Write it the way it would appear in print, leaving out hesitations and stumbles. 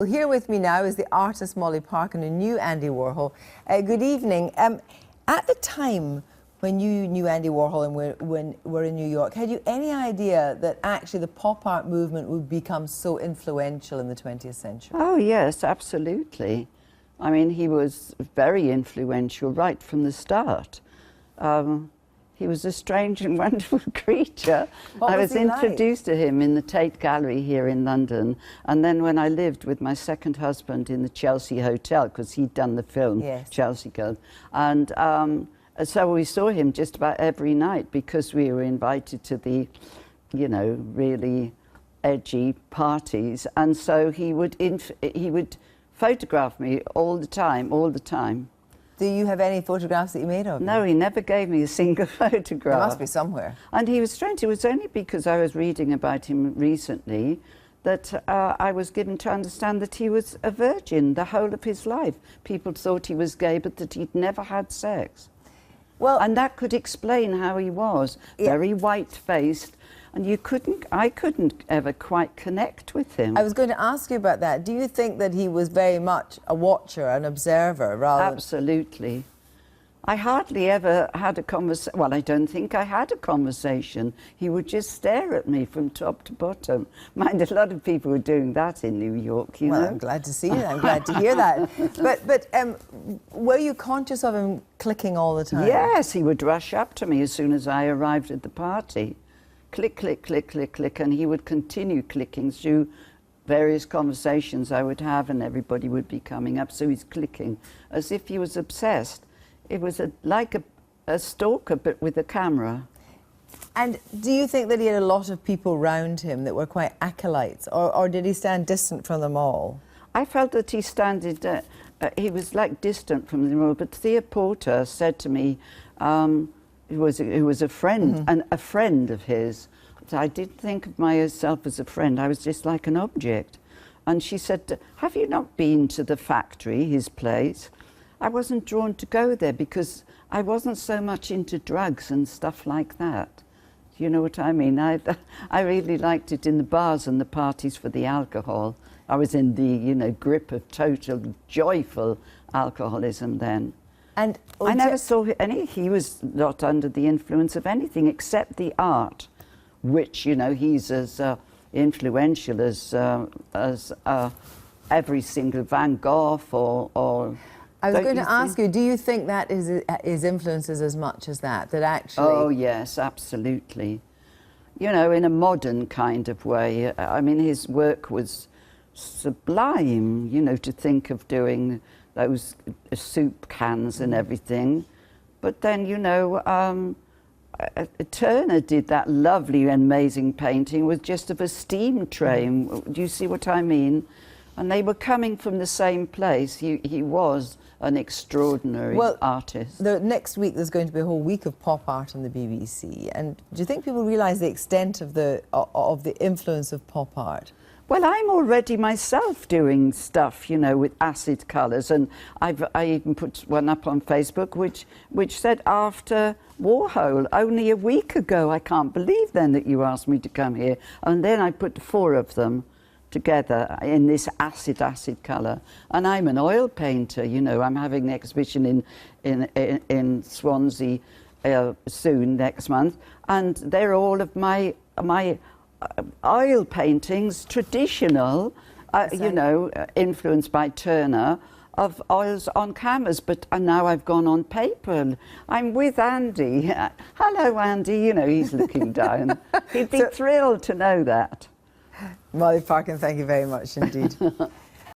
Well, here with me now is the artist Molly Parkin, who knew Andy Warhol. Good evening. At the time when you knew Andy Warhol and were in New York, had you any idea that actually the pop art movement would become so influential in the 20th century? Oh yes, absolutely. I mean, he was very influential right from the start. He was a strange and wonderful creature. I was introduced to him in the Tate Gallery here in London, and then when I lived with my second husband in the Chelsea Hotel, because he'd done the film, yes, Chelsea Girl, and so we saw him just about every night because we were invited to the, you know, really edgy parties, and so he would photograph me all the time. Do you have any photographs that you made of him? No, he never gave me a single photograph. There must be somewhere. And he was strange. It was only because I was reading about him recently that I was given to understand that he was a virgin the whole of his life. People thought he was gay, but that he'd never had sex. Well, and that could explain how he was, very white-faced, and I couldn't ever quite connect with him. I was going to ask you about that. Do you think that he was very much a watcher, an observer, rather? Absolutely. I hardly ever had a conversation. Well, I don't think I had a conversation. He would just stare at me from top to bottom. Mind, a lot of people were doing that in New York, you know. I'm glad to see it. I'm glad to hear that. But were you conscious of him clicking all the time? Yes, he would rush up to me as soon as I arrived at the party. Click, click, click, click, click, and he would continue clicking through various conversations I would have, and everybody would be coming up, so he's clicking as if he was obsessed. It was like a stalker, but with a camera. And do you think that he had a lot of people round him that were quite acolytes, or did he stand distant from them all? I felt that he was like distant from them all, but Thea Porter said to me, who was a friend, and a friend of his. So I did think of myself as a friend. I was just like an object. And she said, have you not been to the factory, his place? I wasn't drawn to go there because I wasn't so much into drugs and stuff like that. Do you know what I mean? I really liked it in the bars and the parties for the alcohol. I was in the, you know, grip of total joyful alcoholism then. And I never saw any, he was not under the influence of anything except the art, which, you know, he's as influential as every single Van Gogh or I was going to ask you, do you think that his influences as much as that actually... Oh yes, absolutely. You know, in a modern kind of way. I mean, his work was sublime, you know, to think of doing those soup cans and everything. But then, you know, Turner did that lovely, amazing painting with just of a steam train. Do you see what I mean? And they were coming from the same place. He was an extraordinary artist. Next week there's going to be a whole week of pop art on the BBC. And do you think people realise the extent of the influence of pop art? Well, I'm already myself doing stuff, you know, with acid colours, and I even put one up on Facebook which said, after Warhol, only a week ago. I can't believe then that you asked me to come here. And then I put 4 of them together in this acid colour. And I'm an oil painter, you know. I'm having an exhibition in Swansea soon, next month, and they're all of my oil paintings, traditional, you know, influenced by Turner, of oils on canvas, but now I've gone on paper. I'm with Andy. Hello, Andy. You know, he's looking down. He'd be thrilled to know that. Molly Parkin, thank you very much indeed.